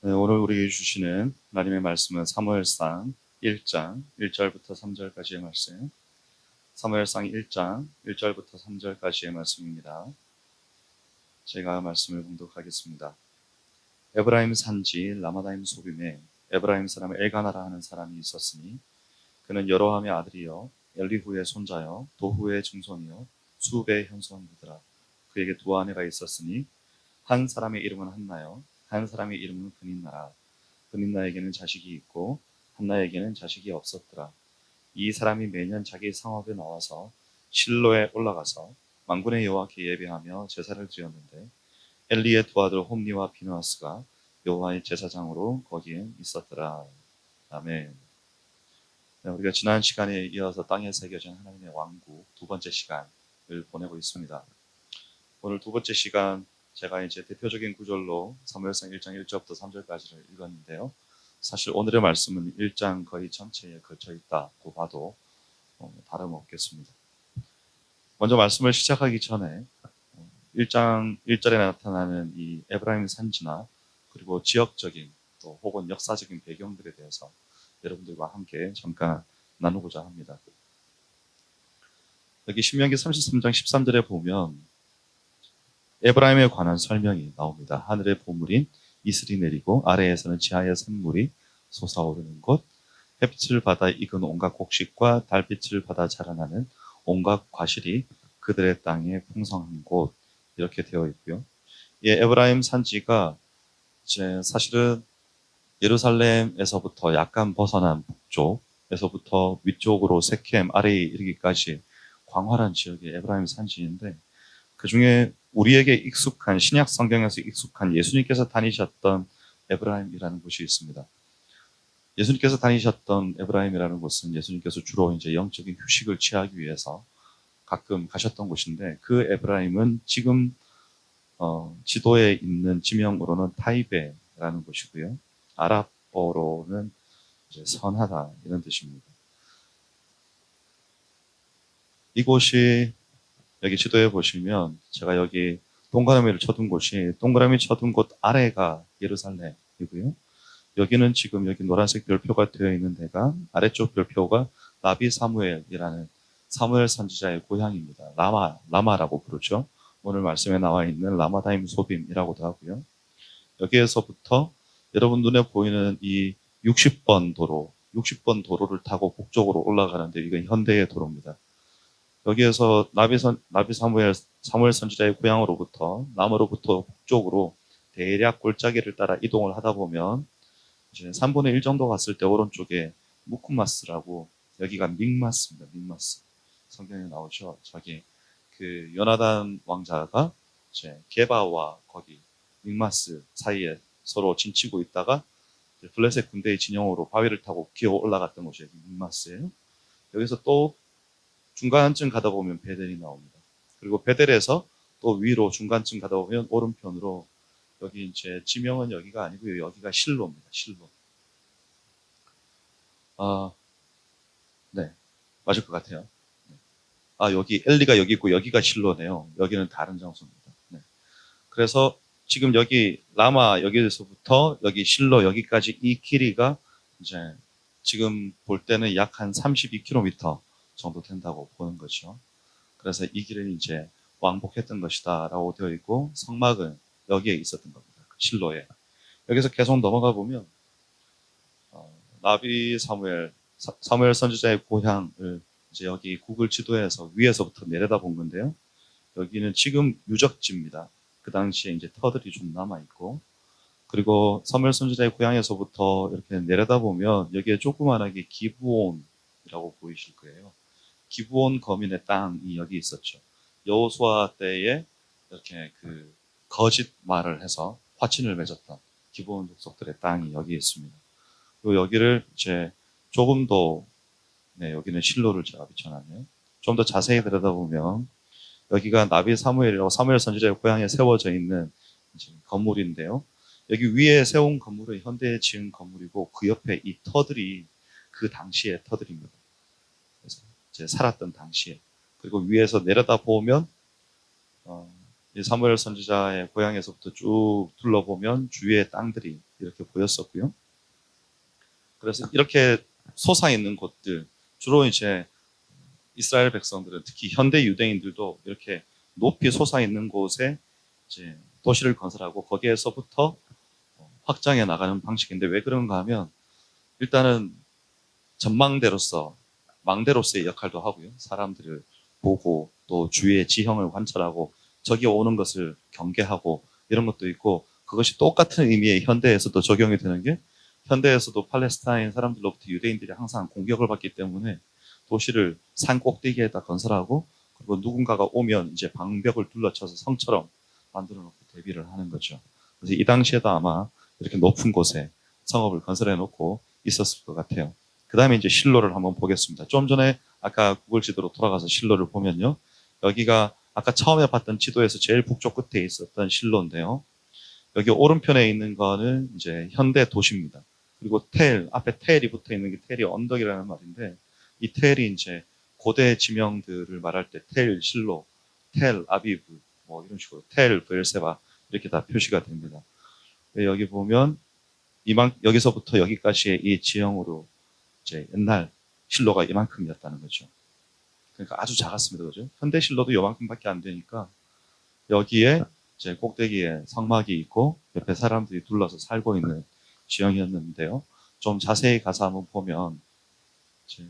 네, 오늘 우리에게 주시는 하나님의 말씀은 사무엘상 1장 1절부터 3절까지의 말씀. 사무엘상 1장 1절부터 3절까지의 말씀입니다. 제가 말씀을 봉독하겠습니다. 에브라임 산지 라마다임 소빔에 에브라임 사람 엘가나라 하는 사람이 있었으니 그는 여로함의 아들이요 엘리후의 손자요 도후의 증손이요 수베의 현손이더라. 그에게 두 아내가 있었으니 한 사람의 이름은 한나요 한 사람의 이름은 브닛나라. 브닛나에게는 자식이 있고 한나에게는 자식이 없었더라. 이 사람이 매년 자기 성읍에 나와서 실로에 올라가서 만군의 여호와께 예배하며 제사를 드렸는데 엘리의 두 아들 홈니와 비누아스가 여호와의 제사장으로 거기에 있었더라. 아멘. 네, 우리가 지난 시간에 이어서 땅에 새겨진 하나님의 왕국 두 번째 시간을 보내고 있습니다. 오늘 두 번째 시간 제가 이제 대표적인 구절로 사무엘상 1장 1절부터 3절까지를 읽었는데요. 사실 오늘의 말씀은 1장 거의 전체에 걸쳐 있다고 봐도 다름없겠습니다. 먼저 말씀을 시작하기 전에 1장 1절에 나타나는 이 에브라임 산지나 그리고 지역적인 또 혹은 역사적인 배경들에 대해서 여러분들과 함께 잠깐 나누고자 합니다. 여기 신명기 33장 13절에 보면 에브라임에 관한 설명이 나옵니다. 하늘의 보물인 이슬이 내리고 아래에서는 지하의 샘물이 솟아오르는 곳, 햇빛을 받아 익은 온갖 곡식과 달빛을 받아 자라나는 온갖 과실이 그들의 땅에 풍성한 곳, 이렇게 되어 있고요. 이 에브라임 산지가 이제 사실은 예루살렘에서부터 약간 벗어난 북쪽에서부터 위쪽으로 세켐 아래에 이르기까지 광활한 지역이 에브라임 산지인데, 그 중에 우리에게 익숙한 신약 성경에서 익숙한 예수님께서 다니셨던 에브라임이라는 곳이 있습니다. 예수님께서 다니셨던 에브라임이라는 곳은 예수님께서 주로 이제 영적인 휴식을 취하기 위해서 가끔 가셨던 곳인데, 그 에브라임은 지금 지도에 있는 지명으로는 타이베라는 곳이고요. 아랍어로는 이제 선하다 이런 뜻입니다. 이곳이 여기 지도에 보시면 제가 여기 동그라미를 쳐둔 곳이 동그라미 쳐둔 곳 아래가 예루살렘이고요. 여기는 지금 여기 노란색 별표가 되어 있는 데가 아래쪽 별표가 나비 사무엘이라는 사무엘 선지자의 고향입니다. 라마라고 부르죠. 오늘 말씀에 나와 있는 라마다임 소빔이라고도 하고요. 여기에서부터 여러분 눈에 보이는 이 60번 도로를 타고 북쪽으로 올라가는데 이건 현대의 도로입니다. 여기에서 나비 사무엘 선지자의 고향으로부터 남으로부터 북쪽으로 대략 골짜기를 따라 이동을 하다 보면 이제 3분의 1 정도 갔을 때 오른쪽에 무쿠마스라고, 여기가 믹마스입니다. 믹마스. 성경에 나오죠. 저기 그 요나단 왕자가 이제 게바와 거기 믹마스 사이에 서로 진치고 있다가 블레셋 군대의 진영으로 바위를 타고 기어 올라갔던 곳이 믹마스예요. 여기서 또 중간쯤 가다 보면 베델이 나옵니다. 그리고 베델에서 또 위로 중간쯤 가다 보면 오른편으로 여기 이제 지명은 여기가 아니고요. 여기가 실로입니다. 실로. 네. 맞을 것 같아요. 여기 엘리가 여기 있고 여기가 실로네요. 여기는 다른 장소입니다. 네. 그래서 지금 여기 라마 여기에서부터 여기 실로 여기까지 이 길이가 이제 지금 볼 때는 약 한 32km 정도 된다고 보는 거죠. 그래서 이 길은 이제 왕복했던 것이다라고 되어 있고 성막은 여기에 있었던 겁니다. 실로에. 여기서 계속 넘어가 보면 나비 사무엘 선지자의 고향을 이제 여기 구글 지도에서 위에서부터 내려다 본 건데요. 여기는 지금 유적지입니다. 그 당시에 이제 터들이 좀 남아 있고, 그리고 사무엘 선지자의 고향에서부터 이렇게 내려다 보면 여기에 조그만하게 기브온이라고 보이실 거예요. 기브온 거민의 땅이 여기 있었죠. 여호수아 때에 이렇게 그 거짓 말을 해서 화친을 맺었던 기브온 족속들의 땅이 여기 있습니다. 그리고 여기를 이제 조금 더, 여기는 실로를 제가 비춰놨네요. 좀 더 자세히 들여다보면 여기가 나비 사무엘이라고 사무엘 선지자의 고향에 세워져 있는 건물인데요. 여기 위에 세운 건물은 현대에 지은 건물이고 그 옆에 이 터들이 그 당시의 터들입니다. 그래서 이제 살았던 당시에. 그리고 위에서 내려다 보면 이 사무엘 선지자의 고향에서부터 쭉 둘러보면 주위의 땅들이 이렇게 보였었고요. 그래서 이렇게 솟아있는 곳들, 주로 이제 이스라엘 백성들은 특히 현대 유대인들도 이렇게 높이 솟아있는 곳에 이제 도시를 건설하고 거기에서부터 확장해 나가는 방식인데, 왜 그런가 하면 일단은 전망대로서 망대로서의 역할도 하고요. 사람들을 보고 또 주위의 지형을 관찰하고 저기 오는 것을 경계하고 이런 것도 있고, 그것이 똑같은 의미의 현대에서도 적용이 되는 게, 현대에서도 팔레스타인 사람들로부터 유대인들이 항상 공격을 받기 때문에 도시를 산 꼭대기에다 건설하고, 그리고 누군가가 오면 이제 방벽을 둘러쳐서 성처럼 만들어 놓고 대비를 하는 거죠. 그래서 이 당시에도 아마 이렇게 높은 곳에 성읍을 건설해 놓고 있었을 것 같아요. 그 다음에 이제 실로를 한번 보겠습니다. 좀 전에 아까 구글 지도로 돌아가서 실로를 보면요. 여기가 아까 처음에 봤던 지도에서 제일 북쪽 끝에 있었던 실로인데요. 여기 오른편에 있는 거는 이제 현대 도시입니다. 그리고 앞에 텔이 붙어 있는 게 텔이 언덕이라는 말인데, 이 텔이 이제 고대 지명들을 말할 때 텔 실로, 텔 아비브, 뭐 이런 식으로 텔 브엘세바 이렇게 다 표시가 됩니다. 여기 보면 여기서부터 여기까지의 이 지형으로 이제 옛날 실로가 이만큼이었다는 거죠. 그러니까 아주 작았습니다. 그죠? 현대 실로도 이만큼밖에 안 되니까 여기에 이제 꼭대기에 성막이 있고 옆에 사람들이 둘러서 살고 있는 지형이었는데요. 좀 자세히 가서 한번 보면 이제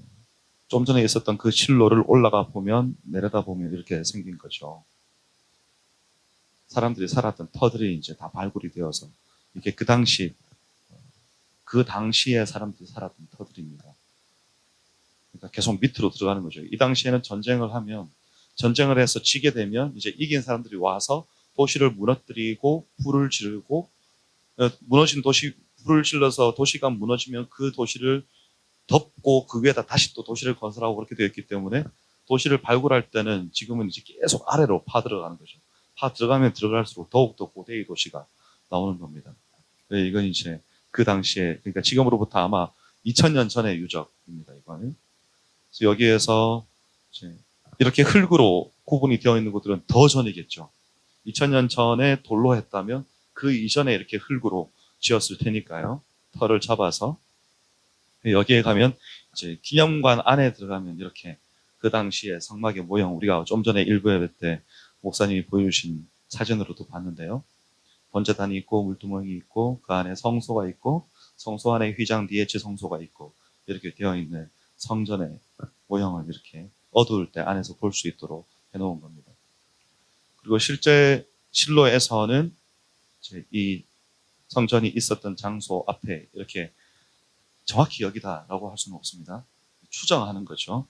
좀 전에 있었던 그 실로를 올라가 보면, 내려다 보면 이렇게 생긴 거죠. 사람들이 살았던 터들이 이제 다 발굴이 되어서 이게 그 당시에 사람들이 살았던 터들입니다. 그러니까 계속 밑으로 들어가는 거죠. 이 당시에는 전쟁을 해서 지게 되면 이제 이긴 사람들이 와서 도시를 무너뜨리고 불을 지르고, 무너진 도시, 불을 질러서 도시가 무너지면 그 도시를 덮고 그 위에다 다시 또 도시를 건설하고 그렇게 되어 있기 때문에, 도시를 발굴할 때는 지금은 이제 계속 아래로 파 들어가는 거죠. 파 들어가면 들어갈수록 더욱더 고대의 도시가 나오는 겁니다. 이건 이제 그 당시에, 그러니까 지금으로부터 아마 2000년 전의 유적입니다. 이거는. 그래서 여기에서 이제 이렇게 흙으로 구분이 되어 있는 곳들은 더 전이겠죠. 2000년 전에 돌로 했다면 그 이전에 이렇게 흙으로 지었을 테니까요. 터를 잡아서. 여기에 가면 이제 기념관 안에 들어가면 이렇게 그 당시의 성막의 모형, 우리가 좀 전에 일부에 때 목사님이 보여주신 사진으로도 봤는데요. 번제단이 있고 물두멍이 있고 그 안에 성소가 있고 성소 안에 휘장 뒤에 지성소가 있고 이렇게 되어 있는 성전의 모형을 이렇게 어두울 때 안에서 볼 수 있도록 해놓은 겁니다. 그리고 실제 실로에서는 이제 이 성전이 있었던 장소 앞에 이렇게 정확히 여기다라고 할 수는 없습니다. 추정하는 거죠.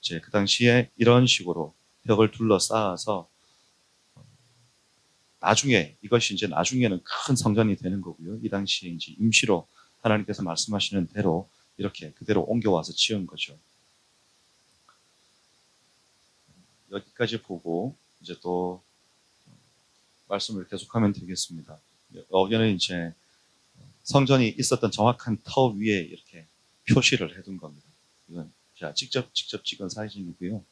이제 그 당시에 이런 식으로 벽을 둘러싸아서, 이것이 이제 나중에는 큰 성전이 되는 거고요. 이 당시에 이제 임시로 하나님께서 말씀하시는 대로 이렇게 그대로 옮겨와서 지은 거죠. 여기까지 보고 이제 또 말씀을 계속하면 되겠습니다. 여기는 이제 성전이 있었던 정확한 터 위에 이렇게 표시를 해둔 겁니다. 이건 제가 직접 찍은 사진이고요.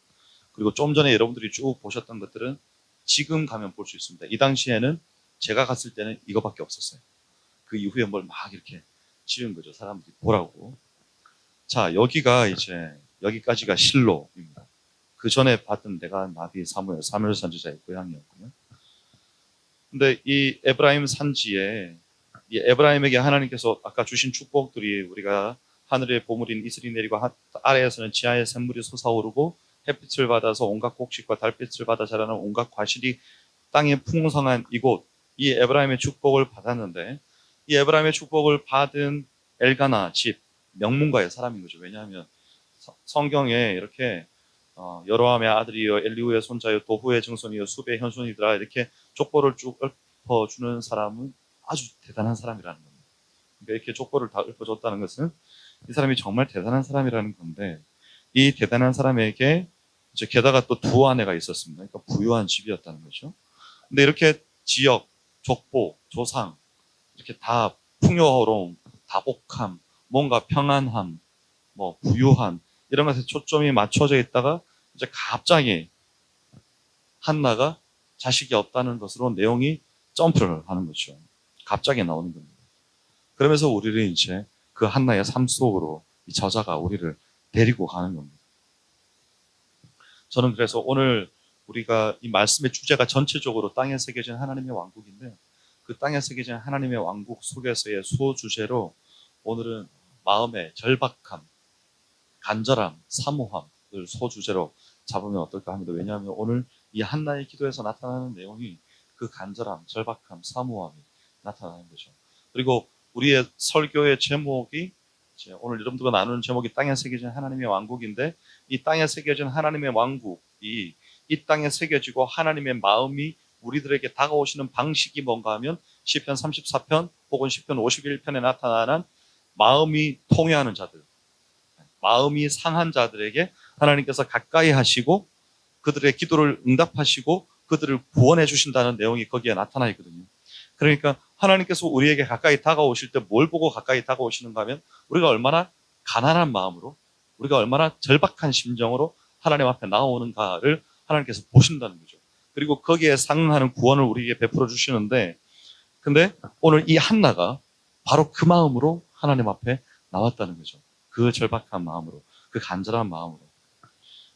그리고 좀 전에 여러분들이 쭉 보셨던 것들은 지금 가면 볼 수 있습니다. 이 당시에는 제가 갔을 때는 이거밖에 없었어요. 그 이후에 뭘 막 이렇게 지은 거죠. 사람들이 보라고. 자, 여기까지가 실로입니다. 그 전에 봤던 데가 나비 사무엘 선지자의 고향이었고요. 근데 이 에브라임 산지에, 이 에브라임에게 하나님께서 아까 주신 축복들이, 우리가 하늘의 보물인 이슬이 내리고 아래에서는 지하의 샘물이 솟아오르고 햇빛을 받아서 온갖 곡식과 달빛을 받아 자라는 온갖 과실이 땅에 풍성한 이곳, 이 에브라임의 축복을 받았는데, 이 에브라임의 축복을 받은 엘가나 집, 명문가의 사람인 거죠. 왜냐하면 성경에 이렇게 여로함의 아들이여 엘리후의 손자여 도후의 증손이여 수베의 현손이더라 이렇게 족보를 쭉 읊어주는 사람은 아주 대단한 사람이라는 겁니다. 그러니까 이렇게 족보를 다 읊어줬다는 것은 이 사람이 정말 대단한 사람이라는 건데, 이 대단한 사람에게 이제 게다가 또 두 아내가 있었습니다. 그러니까 부유한 집이었다는 거죠. 근데 이렇게 지역, 족보, 조상 이렇게 다 풍요로움, 다복함, 뭔가 평안함, 뭐 부유함 이런 것에 초점이 맞춰져 있다가 이제 갑자기 한나가 자식이 없다는 것으로 내용이 점프를 하는 거죠. 갑자기 나오는 겁니다. 그러면서 우리를 이제 그 한나의 삶 속으로 이 저자가 우리를 데리고 가는 겁니다. 저는 그래서 오늘 우리가 이 말씀의 주제가 전체적으로 땅에 새겨진 하나님의 왕국인데, 그 땅에 새겨진 하나님의 왕국 속에서의 소주제로 오늘은 마음의 절박함, 간절함, 사모함을 소주제로 잡으면 어떨까 합니다. 왜냐하면 오늘 이 한나의 기도에서 나타나는 내용이 그 간절함, 절박함, 사모함이 나타나는 거죠. 그리고 우리의 설교의 제목이, 오늘 여러분들과 나누는 제목이 땅에 새겨진 하나님의 왕국인데, 이 땅에 새겨진 하나님의 왕국이 이 땅에 새겨지고 하나님의 마음이 우리들에게 다가오시는 방식이 뭔가 하면 시편 34편 혹은 시편 51편에 나타나는 마음이 통회하는 자들, 마음이 상한 자들에게 하나님께서 가까이 하시고 그들의 기도를 응답하시고 그들을 구원해 주신다는 내용이 거기에 나타나 있거든요. 그러니까 하나님께서 우리에게 가까이 다가오실 때 뭘 보고 가까이 다가오시는가 하면 우리가 얼마나 가난한 마음으로, 우리가 얼마나 절박한 심정으로 하나님 앞에 나오는가를 하나님께서 보신다는 거죠. 그리고 거기에 상응하는 구원을 우리에게 베풀어 주시는데, 근데 오늘 이 한나가 바로 그 마음으로 하나님 앞에 나왔다는 거죠. 그 절박한 마음으로, 그 간절한 마음으로.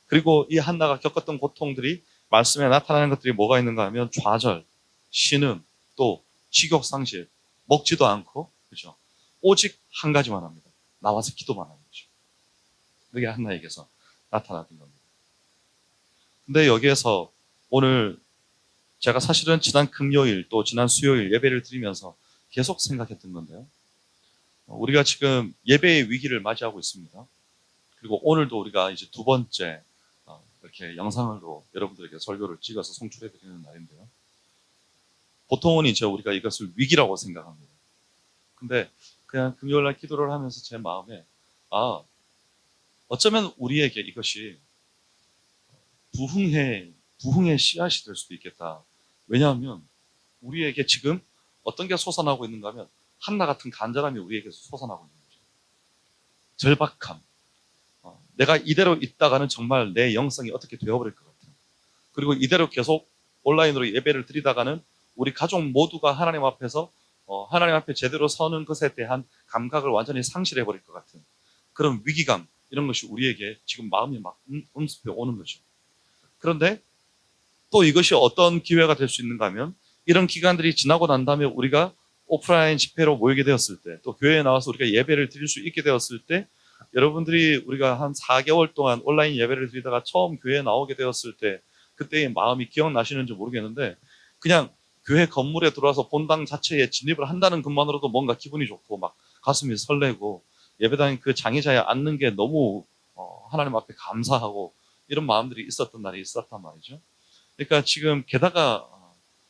그리고 이 한나가 겪었던 고통들이 말씀에 나타나는 것들이 뭐가 있는가 하면 좌절, 신음, 또 식욕상실, 먹지도 않고, 그죠? 오직 한 가지만 합니다. 나와서 기도만 하는 거죠. 그게 한나에게서 나타났던 겁니다. 근데 여기에서 오늘 제가 사실은 지난 금요일 또 지난 수요일 예배를 드리면서 계속 생각했던 건데요. 우리가 지금 예배의 위기를 맞이하고 있습니다. 그리고 오늘도 우리가 이제 두 번째 이렇게 영상으로 여러분들에게 설교를 찍어서 송출해 드리는 날인데요. 보통은 이제 우리가 이것을 위기라고 생각합니다. 근데 그냥 금요일날 기도를 하면서 제 마음에 어쩌면 우리에게 이것이 부흥의 씨앗이 될 수도 있겠다. 왜냐하면 우리에게 지금 어떤 게 솟아나고 있는가 하면 한나 같은 간절함이 우리에게서 솟아나고 있는 거죠. 절박함. 내가 이대로 있다가는 정말 내 영성이 어떻게 되어버릴 것 같아. 그리고 이대로 계속 온라인으로 예배를 드리다가는 우리 가족 모두가 하나님 앞에서 하나님 앞에 제대로 서는 것에 대한 감각을 완전히 상실해버릴 것 같은 그런 위기감, 이런 것이 우리에게 지금 마음이 막 음습해 오는 거죠. 그런데 또 이것이 어떤 기회가 될 수 있는가 하면 이런 기간들이 지나고 난 다음에 우리가 오프라인 집회로 모이게 되었을 때, 또 교회에 나와서 우리가 예배를 드릴 수 있게 되었을 때, 여러분들이 우리가 한 4개월 동안 온라인 예배를 드리다가 처음 교회에 나오게 되었을 때 그때의 마음이 기억나시는지 모르겠는데, 그냥 교회 건물에 들어와서 본당 자체에 진입을 한다는 것만으로도 뭔가 기분이 좋고 막 가슴이 설레고 예배당에 그 장의자에 앉는 게 너무 하나님 앞에 감사하고 이런 마음들이 있었던 날이 있었단 말이죠. 그러니까 지금 게다가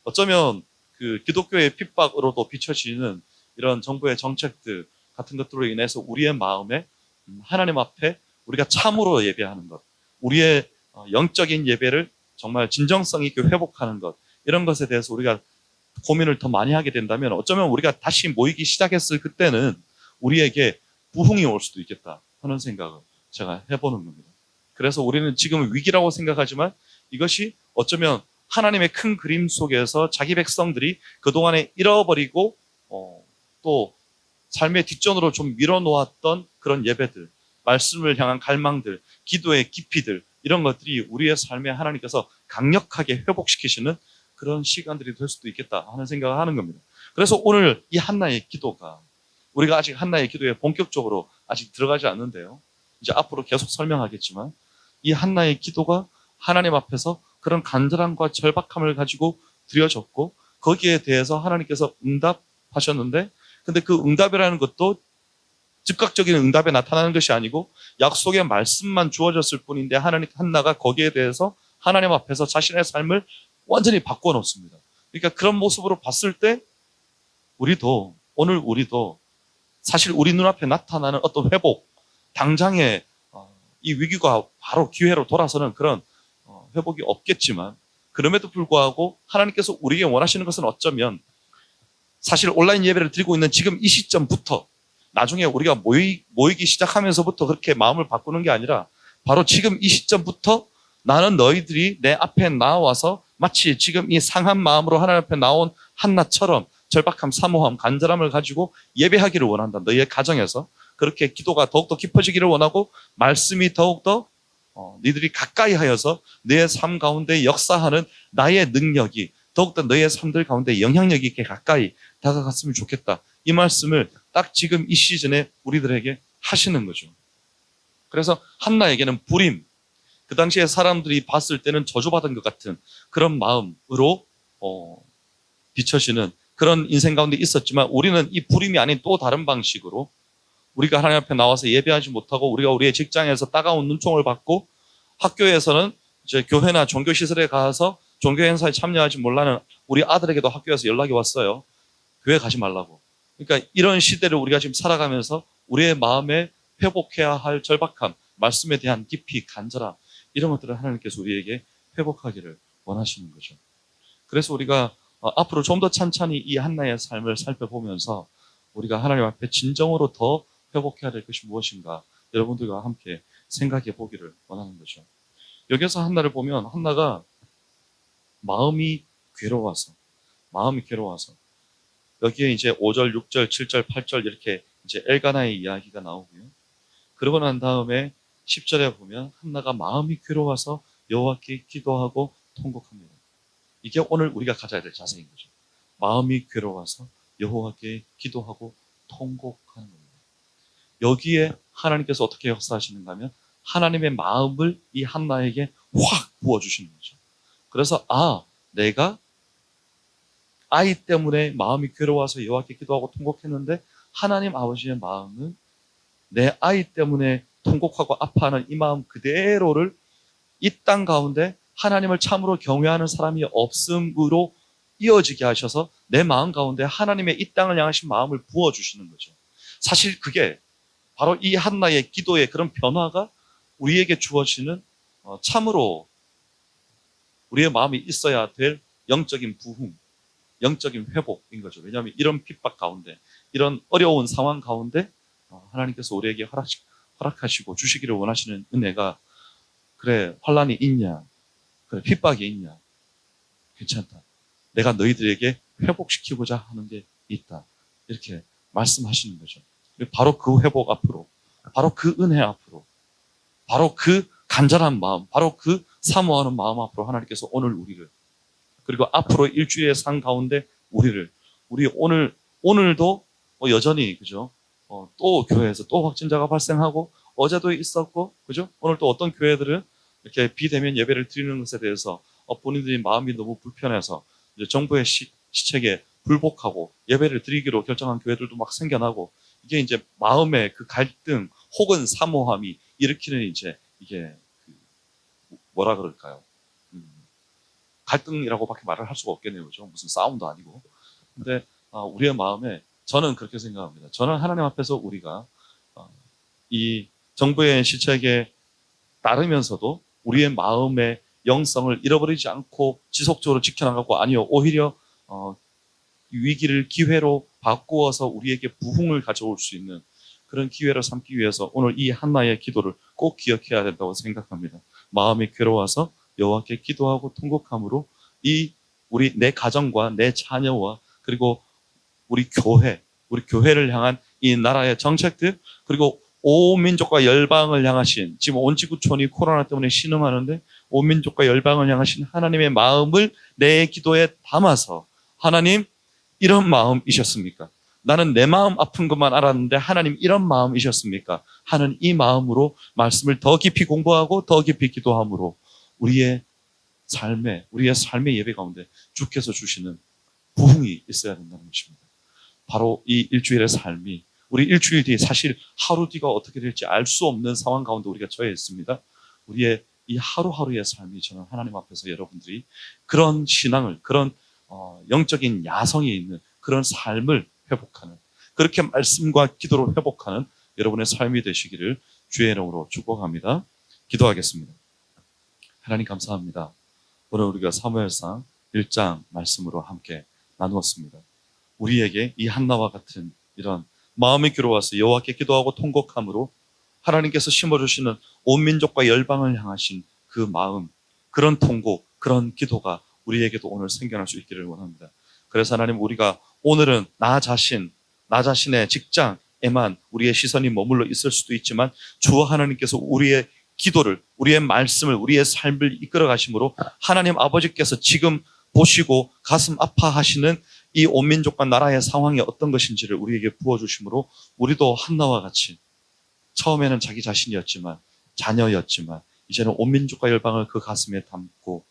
어쩌면 그 기독교의 핍박으로도 비춰지는 이런 정부의 정책들 같은 것들로 인해서 우리의 마음에 하나님 앞에 우리가 참으로 예배하는 것, 우리의 영적인 예배를 정말 진정성 있게 회복하는 것, 이런 것에 대해서 우리가 고민을 더 많이 하게 된다면 어쩌면 우리가 다시 모이기 시작했을 그때는 우리에게 부흥이 올 수도 있겠다 하는 생각을 제가 해보는 겁니다. 그래서 우리는 지금 위기라고 생각하지만 이것이 어쩌면 하나님의 큰 그림 속에서 자기 백성들이 그동안에 잃어버리고 또 삶의 뒷전으로 좀 밀어놓았던 그런 예배들, 말씀을 향한 갈망들, 기도의 깊이들, 이런 것들이 우리의 삶에 하나님께서 강력하게 회복시키시는 그런 시간들이 될 수도 있겠다 하는 생각을 하는 겁니다. 그래서 오늘 이 한나의 기도가, 우리가 아직 한나의 기도에 본격적으로 아직 들어가지 않는데요, 이제 앞으로 계속 설명하겠지만 이 한나의 기도가 하나님 앞에서 그런 간절함과 절박함을 가지고 드려졌고 거기에 대해서 하나님께서 응답하셨는데, 근데 그 응답이라는 것도 즉각적인 응답에 나타나는 것이 아니고 약속의 말씀만 주어졌을 뿐인데 한나가 거기에 대해서 하나님 앞에서 자신의 삶을 완전히 바꿔놓습니다. 그러니까 그런 모습으로 봤을 때 오늘 우리도 사실 우리 눈앞에 나타나는 어떤 회복, 당장에 이 위기가 바로 기회로 돌아서는 그런 회복이 없겠지만, 그럼에도 불구하고 하나님께서 우리에게 원하시는 것은 어쩌면 사실 온라인 예배를 드리고 있는 지금 이 시점부터 나중에 우리가 모이기 시작하면서부터 그렇게 마음을 바꾸는 게 아니라 바로 지금 이 시점부터 나는 너희들이 내 앞에 나와서 마치 지금 이 상한 마음으로 하나님 앞에 나온 한나처럼 절박함, 사모함, 간절함을 가지고 예배하기를 원한다. 너희의 가정에서 그렇게 기도가 더욱더 깊어지기를 원하고 말씀이 더욱더 너희들이 가까이 하여서 너의 삶 가운데 역사하는 나의 능력이 더욱더 너의 삶들 가운데 영향력 있게 가까이 다가갔으면 좋겠다. 이 말씀을 딱 지금 이 시즌에 우리들에게 하시는 거죠. 그래서 한나에게는 불임, 그 당시에 사람들이 봤을 때는 저주받은 것 같은 그런 마음으로 비춰지는 그런 인생 가운데 있었지만, 우리는 이 불임이 아닌 또 다른 방식으로 우리가 하나님 앞에 나와서 예배하지 못하고 우리가 우리의 직장에서 따가운 눈총을 받고 학교에서는 이제 교회나 종교시설에 가서 종교 행사에 참여하지 못하는 우리 아들에게도 학교에서 연락이 왔어요. 교회 가지 말라고. 그러니까 이런 시대를 우리가 지금 살아가면서 우리의 마음에 회복해야 할 절박함, 말씀에 대한 깊이 간절함, 이런 것들을 하나님께서 우리에게 회복하기를 원하시는 거죠. 그래서 우리가 앞으로 좀 더 찬찬히 이 한나의 삶을 살펴보면서 우리가 하나님 앞에 진정으로 더 회복해야 될 것이 무엇인가 여러분들과 함께 생각해 보기를 원하는 거죠. 여기서 한나를 보면 한나가 마음이 괴로워서 여기에 이제 5절, 6절, 7절, 8절 이렇게 이제 엘가나의 이야기가 나오고요. 그러고 난 다음에 10절에 보면 한나가 마음이 괴로워서 여호와께 기도하고 통곡합니다. 이게 오늘 우리가 가져야 될 자세인 거죠. 마음이 괴로워서 여호와께 기도하고 통곡하는 겁니다. 여기에 하나님께서 어떻게 역사하시는가 하면 하나님의 마음을 이 한나에게 확 부어주시는 거죠. 그래서 내가 아이 때문에 마음이 괴로워서 여호와께 기도하고 통곡했는데 하나님 아버지의 마음은 내 아이 때문에 통곡하고 아파하는 이 마음 그대로를 이 땅 가운데 하나님을 참으로 경외하는 사람이 없음으로 이어지게 하셔서 내 마음 가운데 하나님의 이 땅을 향하신 마음을 부어주시는 거죠. 사실 그게 바로 이 한나의 기도의 그런 변화가 우리에게 주어지는 참으로 우리의 마음이 있어야 될 영적인 부흥, 영적인 회복인 거죠. 왜냐하면 이런 핍박 가운데, 이런 어려운 상황 가운데 하나님께서 우리에게 허락하시고 주시기를 원하시는 은혜가, 그래 환난이 있냐, 그래 핍박이 있냐, 괜찮다. 내가 너희들에게 회복시키고자 하는 게 있다. 이렇게 말씀하시는 거죠. 바로 그 회복 앞으로, 바로 그 은혜 앞으로, 바로 그 간절한 마음, 바로 그 사모하는 마음 앞으로 하나님께서 오늘 우리를, 그리고 앞으로 일주일의 상 가운데 우리 오늘도 여전히 그죠? 또 교회에서 또 확진자가 발생하고 어제도 있었고 그죠? 오늘 또 어떤 교회들은 이렇게 비대면 예배를 드리는 것에 대해서 본인들이 마음이 너무 불편해서 이제 정부의 시책에 불복하고 예배를 드리기로 결정한 교회들도 막 생겨나고, 이게 이제 마음의 그 갈등 혹은 사모함이 일으키는 이제 이게 뭐라 그럴까요? 갈등이라고밖에 말을 할 수가 없겠네요. 그죠? 무슨 싸움도 아니고. 근데 우리의 마음에 저는 그렇게 생각합니다. 저는 하나님 앞에서 우리가 이 정부의 시책에 따르면서도 우리의 마음의 영성을 잃어버리지 않고 지속적으로 지켜나가고, 아니요 오히려 위기를 기회로 바꾸어서 우리에게 부흥을 가져올 수 있는 그런 기회를 삼기 위해서 오늘 이 한나의 기도를 꼭 기억해야 된다고 생각합니다. 마음이 괴로워서 여호와께 기도하고 통곡함으로 내 가정과 내 자녀와 그리고 우리 교회를 향한 이 나라의 정책들, 그리고 온 민족과 열방을 향하신, 지금 온 지구촌이 코로나 때문에 신음하는데 온 민족과 열방을 향하신 하나님의 마음을 내 기도에 담아서, 하나님 이런 마음이셨습니까? 나는 내 마음 아픈 것만 알았는데 하나님 이런 마음이셨습니까? 하는 이 마음으로 말씀을 더 깊이 공부하고 더 깊이 기도함으로 우리의 삶의 예배 가운데 주께서 주시는 부흥이 있어야 된다는 것입니다. 바로 이 일주일의 삶이, 우리 일주일 뒤에 사실 하루 뒤가 어떻게 될지 알 수 없는 상황 가운데 우리가 처해 있습니다. 우리의 이 하루하루의 삶이, 저는 하나님 앞에서 여러분들이 그런 신앙을, 그런 영적인 야성이 있는 그런 삶을 회복하는, 그렇게 말씀과 기도로 회복하는 여러분의 삶이 되시기를 주의 이름으로 축복합니다. 기도하겠습니다. 하나님 감사합니다. 오늘 우리가 사무엘상 1장 말씀으로 함께 나누었습니다. 우리에게 이 한나와 같은 이런 마음이 괴로워서 여호와께 기도하고 통곡함으로 하나님께서 심어주시는 온 민족과 열방을 향하신 그 마음, 그런 통곡, 그런 기도가 우리에게도 오늘 생겨날 수 있기를 원합니다. 그래서 하나님, 우리가 오늘은 나 자신의 직장에만 우리의 시선이 머물러 있을 수도 있지만 주 하나님께서 우리의 기도를, 우리의 말씀을, 우리의 삶을 이끌어 가심으로 하나님 아버지께서 지금 보시고 가슴 아파하시는 이 온 민족과 나라의 상황이 어떤 것인지를 우리에게 부어주심으로 우리도 한나와 같이 처음에는 자기 자신이었지만, 자녀였지만 이제는 온 민족과 열방을 그 가슴에 담고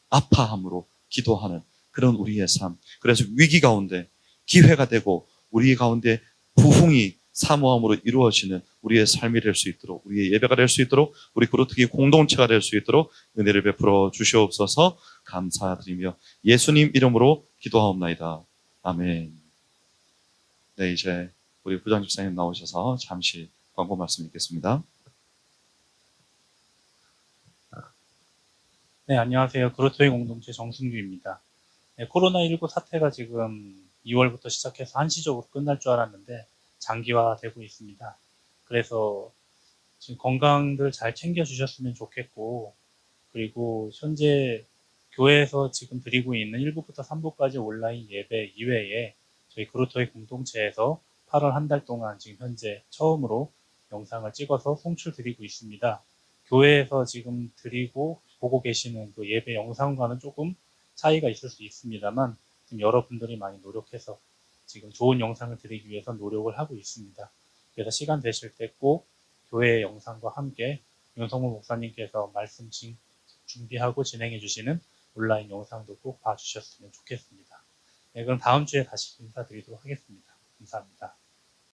아파함으로 기도하는 그런 우리의 삶. 그래서 위기 가운데 기회가 되고 우리 가운데 부흥이 사모함으로 이루어지는 우리의 삶이 될 수 있도록, 우리의 예배가 될 수 있도록, 우리 그루트기 공동체가 될 수 있도록 은혜를 베풀어 주시옵소서. 감사드리며 예수님 이름으로 기도하옵나이다. 아멘. 네, 이제 우리 부장 집사님 나오셔서 잠시 광고 말씀 읽겠습니다. 네, 안녕하세요. 그루터기 공동체 정승규입니다. 네, 코로나19 사태가 지금 2월부터 시작해서 한시적으로 끝날 줄 알았는데 장기화되고 있습니다. 그래서 지금 건강들 잘 챙겨주셨으면 좋겠고, 그리고 현재 교회에서 지금 드리고 있는 1부부터 3부까지 온라인 예배 이외에 저희 그루터기 공동체에서 8월 한 달 동안 지금 현재 처음으로 영상을 찍어서 송출 드리고 있습니다. 교회에서 지금 드리고 보고 계시는 그 예배 영상과는 조금 차이가 있을 수 있습니다만 지금 여러분들이 많이 노력해서 지금 좋은 영상을 드리기 위해서 노력을 하고 있습니다. 그래서 시간 되실 때 꼭 교회 영상과 함께 윤성무 목사님께서 말씀 준비하고 진행해 주시는 온라인 영상도 꼭 봐주셨으면 좋겠습니다. 네, 그럼 다음 주에 다시 인사드리도록 하겠습니다. 감사합니다.